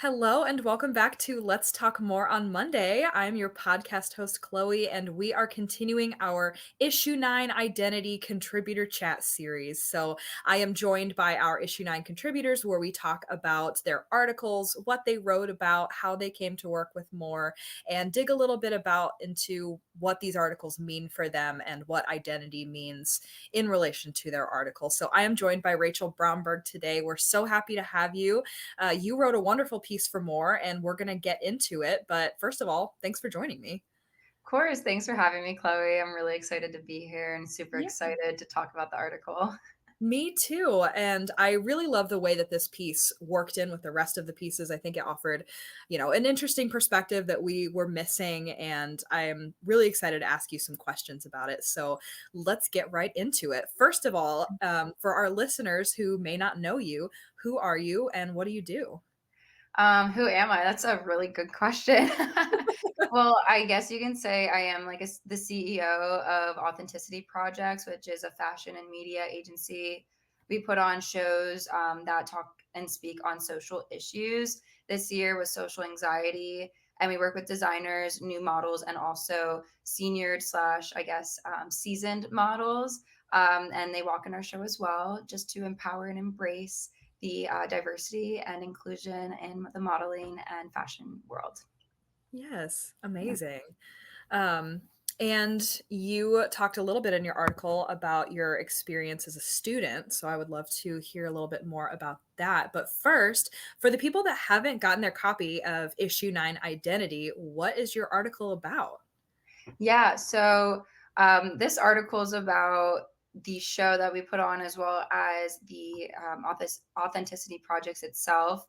Hello and welcome back to Let's Talk More on Monday. I'm your podcast host, Chloe, and we are continuing our Issue 9 Identity Contributor Chat series. So I am joined by our Issue 9 contributors where we talk about their articles, what they wrote about, how they came to work with More, and dig a little bit about into what these articles mean for them and what identity means in relation to their article. So I am joined by Rachel Bromberg today. We're so happy to have you. You wrote a wonderful piece for More, and we're going to get into it. But first of all, thanks for joining me. Of course. Thanks for having me, Chloe. I'm really excited to be here and super Yeah. excited to talk about the article. Me too. And I really love the way that this piece worked in with the rest of the pieces. I think it offered, an interesting perspective that we were missing. And I'm really excited to ask you some questions about it. So let's get right into it. First of all, for our listeners who may not know you, who are you and what do you do? Who am I? That's a really good question. Well, I guess you can say I am like the CEO of Authenticity Projects, which is a fashion and media agency. We put on shows that talk and speak on social issues. This year was social anxiety, and we work with designers, new models, and also senior slash, I guess, seasoned models. And they walk in our show as well, just to empower and embrace the diversity and inclusion in the modeling and fashion world. Yes, Yeah. amazing. Um, and you talked a little bit in your article about your experience as a student. So I would love to hear a little bit more about that. But first, for the people that haven't gotten their copy of Issue 9 Identity, what is your article about? Yeah. So this article is about the show that we put on, as well as the authenticity projects itself,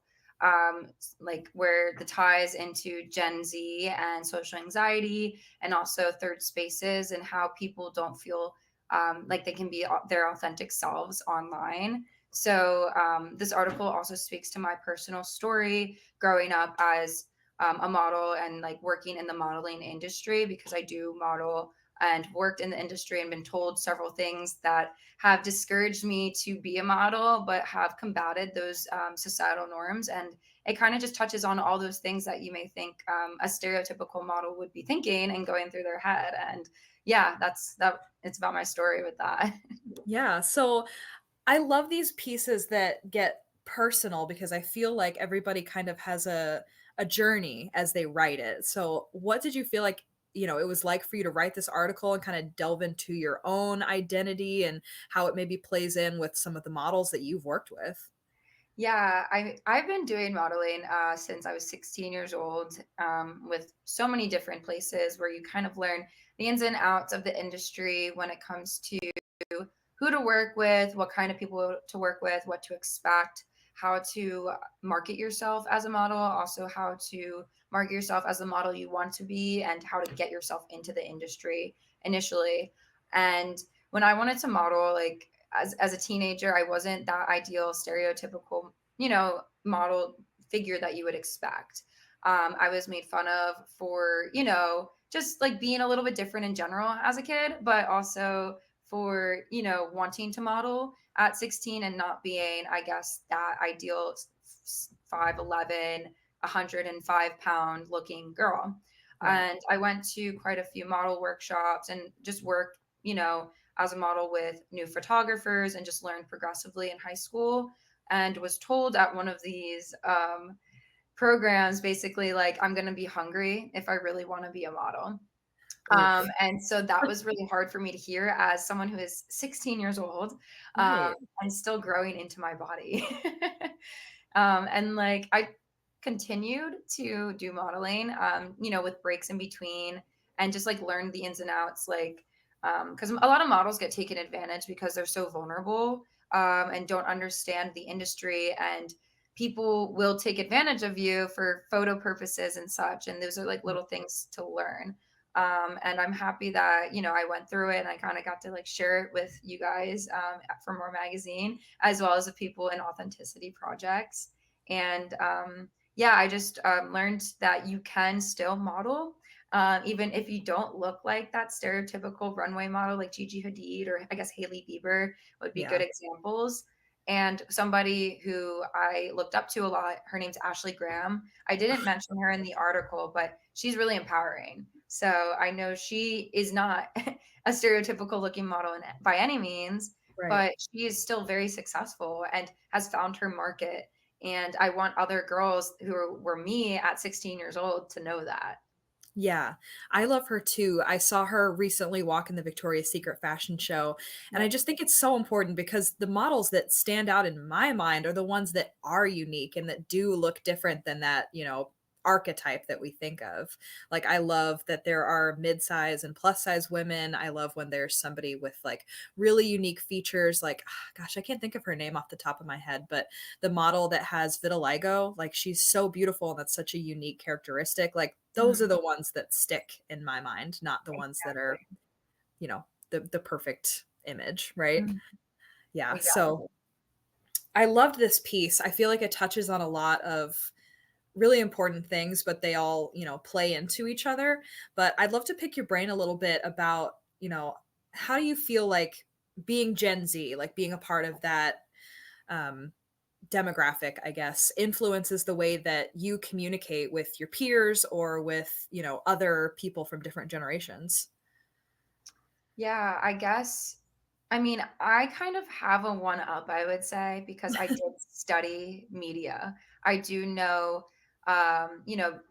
like where the ties into Gen Z and social anxiety, and also third spaces, and how people don't feel like they can be their authentic selves online. So this article also speaks to my personal story growing up as a model and like working in the modeling industry, because I do model and worked in the industry and been told several things that have discouraged me to be a model, but have combated those societal norms. And it kind of just touches on all those things that you may think a stereotypical model would be thinking and going through their head. And yeah, that's that. It's about my story with that. Yeah. So I love these pieces that get personal because I feel like everybody kind of has a journey as they write it. So what did you feel like, it was like for you to write this article and kind of delve into your own identity and how it maybe plays in with some of the models that you've worked with? Yeah, I've been doing modeling since I was 16 years old, with so many different places where you kind of learn the ins and outs of the industry when it comes to who to work with, what kind of people to work with, what to expect, how to market yourself as a model, also how to market yourself as the model you want to be, and how to get yourself into the industry initially. And when I wanted to model, like as a teenager, I wasn't that ideal, stereotypical, model figure that you would expect. I was made fun of for, just like being a little bit different in general as a kid, but also for, wanting to model at 16 and not being, I guess, that ideal 5'11", 105-pound looking girl. Right. And I went to quite a few model workshops and just worked, as a model with new photographers, and just learned progressively in high school, and was told at one of these programs, basically, like, I'm going to be hungry if I really want to be a model. Oof. And so that was really hard for me to hear as someone who is 16 years old, Right. and still growing into my body. And like I continued to do modeling, with breaks in between, and just like learn the ins and outs, like, because a lot of models get taken advantage because they're so vulnerable, and don't understand the industry, and people will take advantage of you for photo purposes and such. And those are like little things to learn. And I'm happy that, I went through it and I kind of got to like share it with you guys, for More Magazine, as well as the people in Authenticity Projects. And yeah, I just learned that you can still model, even if you don't look like that stereotypical runway model like Gigi Hadid, or I guess Hailey Bieber would be good Yeah. examples. And somebody who I looked up to a lot, her name's Ashley Graham. I didn't mention her in the article, but she's really empowering. So I know she is not a stereotypical looking model by any means, Right. but she is still very successful and has found her market. And I want other girls who were me at 16 years old to know that. Yeah, I love her too. I saw her recently walk in the Victoria's Secret fashion show, and I Yep. just think it's so important because the models that stand out in my mind are the ones that are unique and that do look different than that, archetype that we think of. Like, I love that there are mid-size and plus-size women. I love when there's somebody with like really unique features. Like, gosh, I can't think of her name off the top of my head, but the model that has vitiligo, like she's so beautiful and that's such a unique characteristic. Like those are Mhm. the ones that stick in my mind, not the ones that are, Exactly. the perfect image, right? Mhm. Yeah. So Exactly. I loved this piece. I feel like it touches on a lot of really important things, but they all, play into each other. But I'd love to pick your brain a little bit about, how do you feel like being Gen Z, like being a part of that um, demographic, I guess, influences the way that you communicate with your peers or with, other people from different generations? Yeah, I guess. I mean, I kind of have a one up, I would say, because I did study media. I do know,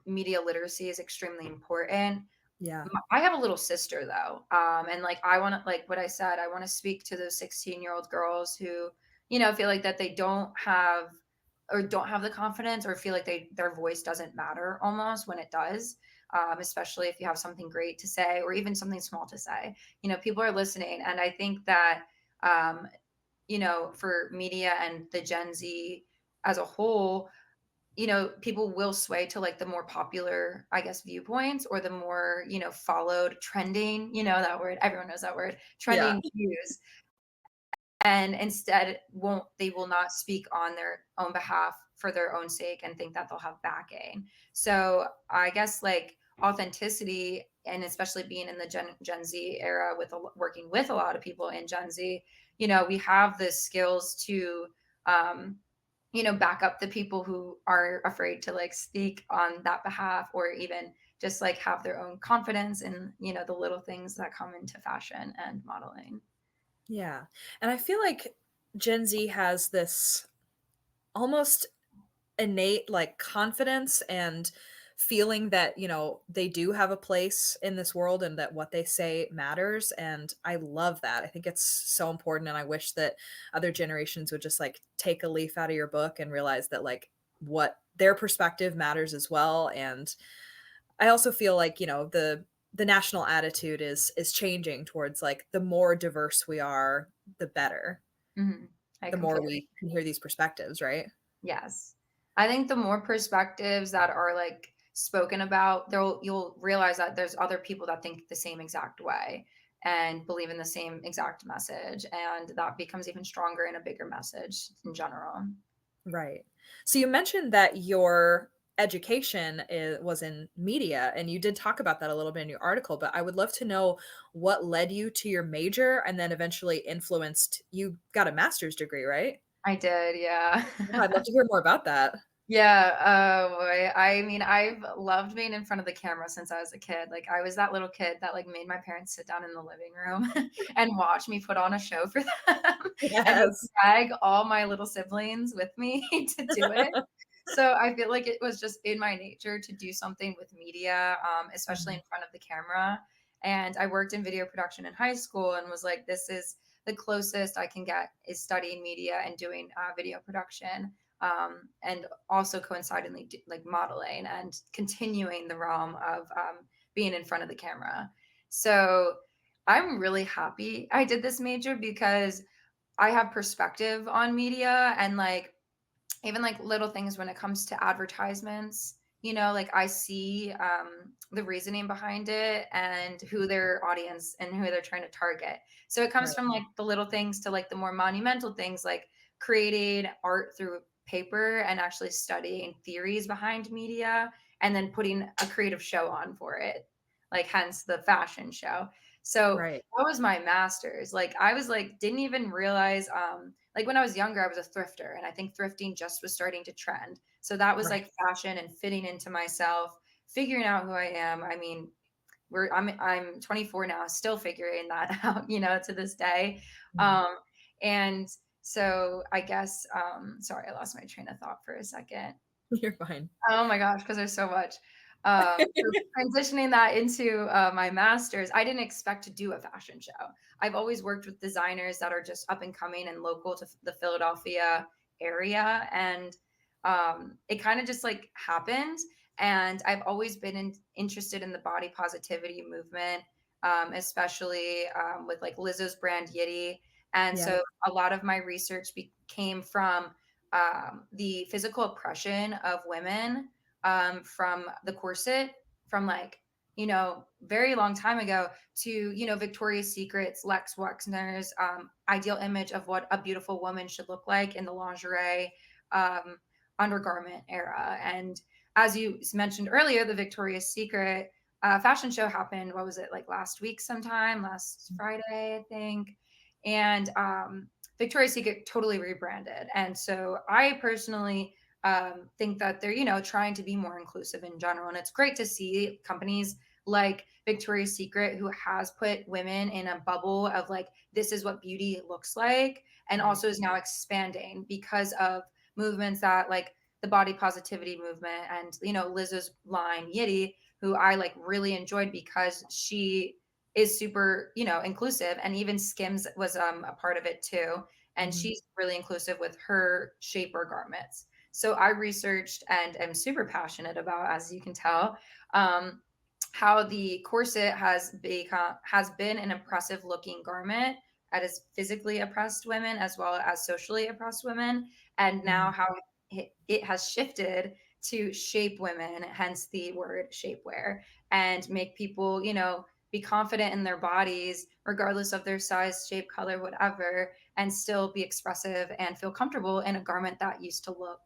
media literacy is extremely important. Yeah. I have a little sister though. And like I want to like what I said, I want to speak to those 16-year-old girls who, feel like that they don't have the confidence or feel like their voice doesn't matter almost when it does. Especially if you have something great to say or even something small to say. People are listening. And I think that um, for media and the Gen Z as a whole, people will sway to like the more popular, I guess, viewpoints or the more, followed trending, that word, everyone knows that word, Yeah. trending views. And instead they will not speak on their own behalf for their own sake and think that they'll have backing. So I guess like authenticity and especially being in the Gen Z era working with a lot of people in Gen Z, we have the skills to um, back up the people who are afraid to like speak on that behalf or even just like have their own confidence in, the little things that come into fashion and modeling. Yeah. And I feel like Gen Z has this almost innate like confidence and feeling that, they do have a place in this world and that what they say matters. And I love that. I think it's so important. And I wish that other generations would just like take a leaf out of your book and realize that like what their perspective matters as well. And I also feel like, the national attitude is changing towards like the more diverse we are, the better. Mhm. I The more completely. we can hear these perspectives, right? Yes. I think the more perspectives that are like spoken about, you'll realize that there's other people that think the same exact way and believe in the same exact message. And that becomes even stronger and a bigger message in general. Right. So you mentioned that your education was in media, and you did talk about that a little bit in your article, but I would love to know what led you to your major and then eventually influenced you got a master's degree, right? I did, yeah. Yeah, I'd love to hear more about that. Yeah, oh boy. I mean, I've loved being in front of the camera since I was a kid. Like I was that little kid that like made my parents sit down in the living room and watch me put on a show for them and like Yes. drag all my little siblings with me to do it. So I feel like it was just in my nature to do something with media, especially Mhm. in front of the camera. And I worked in video production in high school and was like, this is the closest I can get is studying media and doing video production, and also coincidentally like modeling and continuing the realm of being in front of the camera. So I'm really happy I did this major because I have perspective on media and like even like little things when it comes to advertisements, like I see the reasoning behind it and who their audience and who they're trying to target. So it comes Right. from like the little things to like the more monumental things like creating art through paper and actually studying theories behind media and then putting a creative show on for it, like hence the fashion show. So Right. that was my master's. Like I was like, didn't even realize, like when I was younger, I was a thrifter and I think thrifting just was starting to trend. So that was Right. like fashion and fitting into myself, figuring out who I am. I mean, I'm 24 now, still figuring that out, to this day. Mhm. Um, and so I guess, sorry, I lost my train of thought for a second. You're fine. Oh my gosh, because there's so much. So transitioning that into my master's, I didn't expect to do a fashion show. I've always worked with designers that are just up and coming and local to the Philadelphia area, and it kind of just like happened. And I've always been interested in the body positivity movement, especially with like Lizzo's brand Yitty. And Yeah. so a lot of my research came from the physical oppression of women from the corset from like very long time ago to Victoria's Secret's Lex Wexner's ideal image of what a beautiful woman should look like in the lingerie um, undergarment era. And as you mentioned earlier, the Victoria's Secret fashion show happened, what was it, like last week sometime, last Friday I think. And Victoria's Secret totally rebranded. And so I personally think that they're, trying to be more inclusive in general. And it's great to see companies like Victoria's Secret, who has put women in a bubble of like, this is what beauty looks like, and Right. also is now expanding because of movements that like the body positivity movement and, Liz's line Yitty, who I like really enjoyed because she is super, inclusive, and even Skims was a part of it too. And Mhm. she's really inclusive with her shaper garments. So I researched and am super passionate about, as you can tell, um, how the corset has been an oppressive looking garment that has physically oppressed women as well as socially oppressed women, and now Mhm. how it has shifted to shape women, hence the word shapewear, and make people, be confident in their bodies, regardless of their size, shape, color, whatever, and still be expressive and feel comfortable in a garment that used to look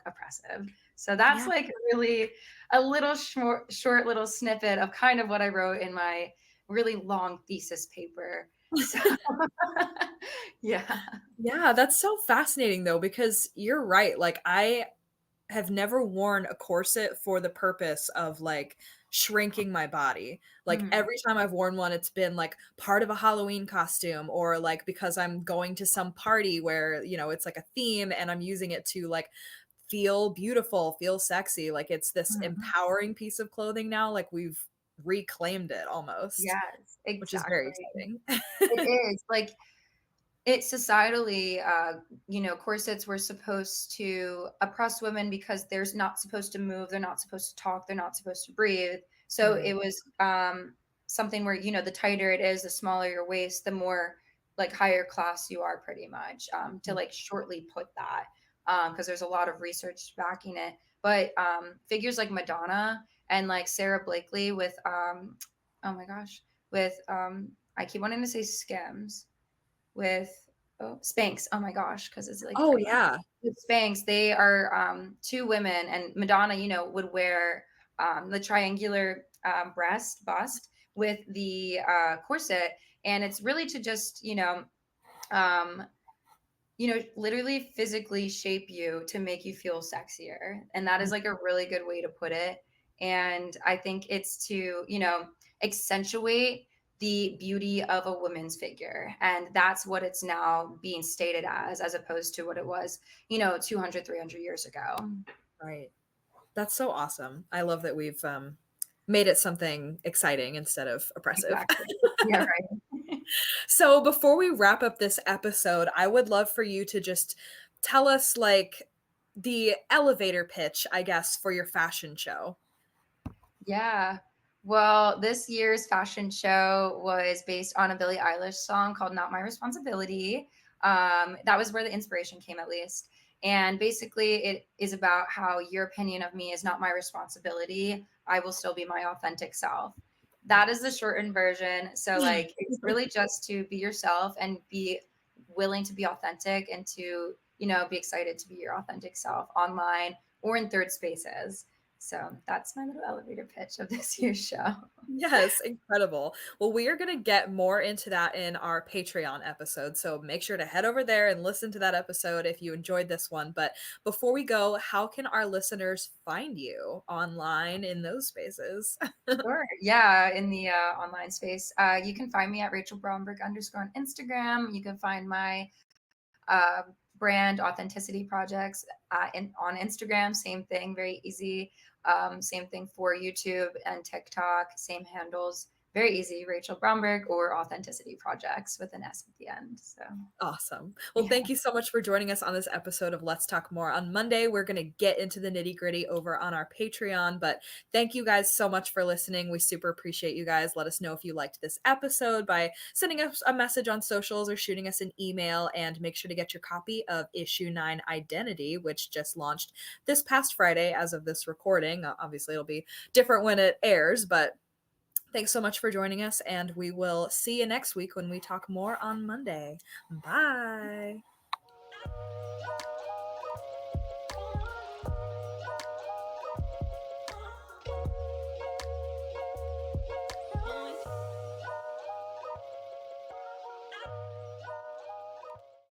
oppressive. So that's Yeah. like really a little short little snippet of kind of what I wrote in my really long thesis paper. So yeah. Yeah, that's so fascinating though, because you're right. Like I have never worn a corset for the purpose of like shrinking my body. Like Mhm. every time I've worn one, it's been like part of a Halloween costume or like because I'm going to some party where, it's like a theme and I'm using it to like feel beautiful, feel sexy. Like it's this Mhm. empowering piece of clothing now. Like we've reclaimed it almost, Yes, which is very exactly. exciting. It is like it societally, corsets were supposed to oppress women because they're not supposed to move, they're not supposed to talk, they're not supposed to breathe. So it Right. was something where, the tighter it is, the smaller your waist, the more like higher class you are, pretty much. To Mm. like shortly put that, because there's a lot of research backing it. But figures like Madonna and like Sarah Blakely with, oh my gosh, with I keep wanting to say Skims with Spanx. Oh my gosh, because it's like Oh pretty much yeah. with Spanx. They are two women, and Madonna, would wear the triangular breast bust with the corset, and it's really to just um, literally physically shape you to make you feel sexier. And that is like a really good way to put it. And I think it's to, accentuate the beauty of a woman's figure. And that's what it's now being stated as opposed to what it was, 200, 300 years ago. Right. That's so awesome. I love that we've made it something exciting instead of oppressive. Exactly. Yeah, right. So before we wrap up this episode, I would love for you to just tell us like the elevator pitch, I guess, for your fashion show. Yeah. Well, this year's fashion show was based on a Billie Eilish song called Not My Responsibility. That was where the inspiration came, at least. And basically, it is about how your opinion of me is not my responsibility. I will still be my authentic self. That is the Yes. shortened version. So, like, it's really just to be yourself and be willing to be authentic and to, be excited to be your authentic self online or in third spaces. So that's my little elevator pitch of this year's show. Yes, incredible. Well, we are going to get more into that in our Patreon episode. So make sure to head over there and listen to that episode if you enjoyed this one. But before we go, how can our listeners find you online in those spaces? Sure. Yeah, in the online space, you can find me at Rachel Bromberg underscore on Instagram. You can find my uh, brand authenticity projects on Instagram. Same thing, very easy. Same thing for YouTube and TikTok. Same handles, very easy. Rachel Bromberg or authenticity projects with an S at the end. So Awesome. Well, yeah. thank you so much for joining us on this episode of Let's Talk More. On Monday, we're going to get into the nitty gritty over on our Patreon. But thank you guys so much for listening. We super appreciate you guys. Let us know if you liked this episode by sending us a message on socials or shooting us an email. And make sure to get your copy of Issue 9 Identity, which just launched this past Friday as of this recording. Obviously, it'll be different when it airs, but thanks so much for joining us, and we will see you next week when we talk more on Monday. Bye.